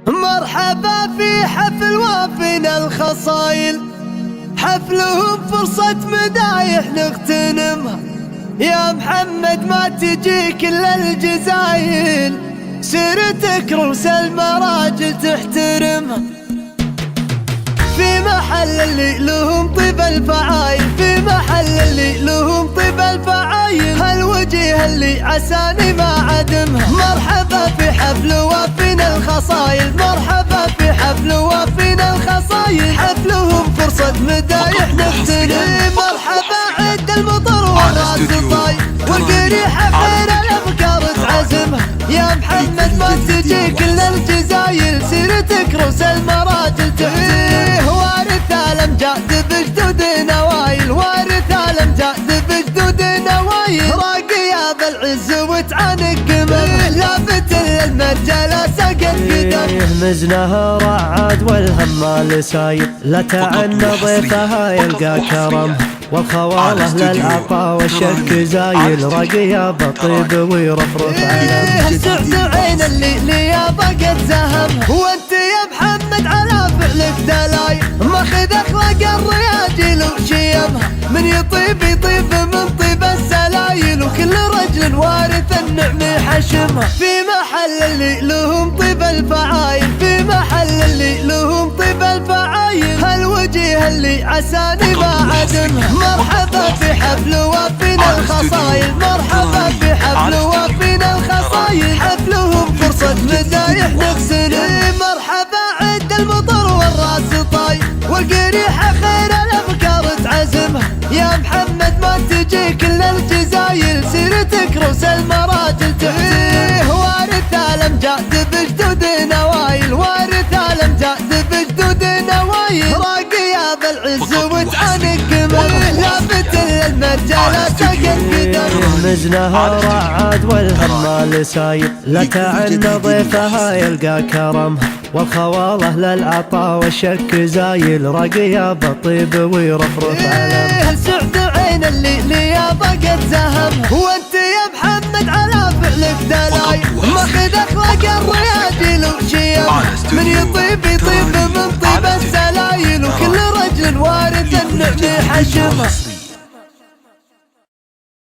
مرحبا في حفل وافينا الخصايل، حفلهم فرصة مدايح نغتنمها. يا محمد ما تجيك الا الجزايل، سيرتك رؤوس المراجل تحترمها. في محل اللي لهم طيب الفعايل، في محل اللي لهم طيب الفعايل، هالوجه اللي عساني ما عدمها. مرحبا في حفل وافينا الخصايل، مرحبا في حفل وافينا الخصايل، حفلهم فرصة مدايح نغتنم. مرحبا عد المطر والراس طاير، والقريحة خير الافكار تعزمها. يا محمد ما تجيك الا الجزايل، سيرتك رؤوس المراجل تحترمها. وارث الامجاد بجدود نوايل، وارث الامجاد بجدود نوايل، راقية بالعز وتعانق قمم، لافت للمرجله سقت قدم. مزنها رعاد والهمال ساير، لا تعنى ضيفها يلقى كرم، والخواله للعطا والشك زايل، راقية بالطيب ويرفرف علم. سعد عين اللي يا ضاقت زهم، وانت يا محمد على فعلك دلايل، ماخذ اخلاق الرياجل وشيمها، من يطيب يطيب من طيب السلايل، وكل رجل وارث النعم حشمها. في محل اللي لهم طيب الفعايل، في محل اللي لهم طيب الفعايل، هالوجه اللي عساني ما عدمها. مرحبا في حفل وافينا الخصايل، مرحبا في حفل وافينا الخصايل، حفلهم فرصة مدايح نغتنم. مرحبا عد المطر والراس طاير، والقريحة خير الافكار تعزمها. يا محمد ما تجيك الا الجزايل، سيرتك رؤوس المراجل تحترمها. وارث الامجاد بجدود نوايل، وارث الامجاد بجدود نوايل، راقية بالعز وتعانق قمم، لافت للمرجله سقت قدم. مزنها رعاد والهمال ساير، لا تعنى ضيفها يلقى كرم، والخواله للعطا والشك زايل، راقية بالطيب ويرفرف علم. سعد عين اللي يا ضاقت زهم، وانت يا محمد على فعلك دلايل، ماخذ اخلاق الرياجل وشيمها، من يطيب يطيب من طيب السلايل، وكل رجل وارث النعم حشمها.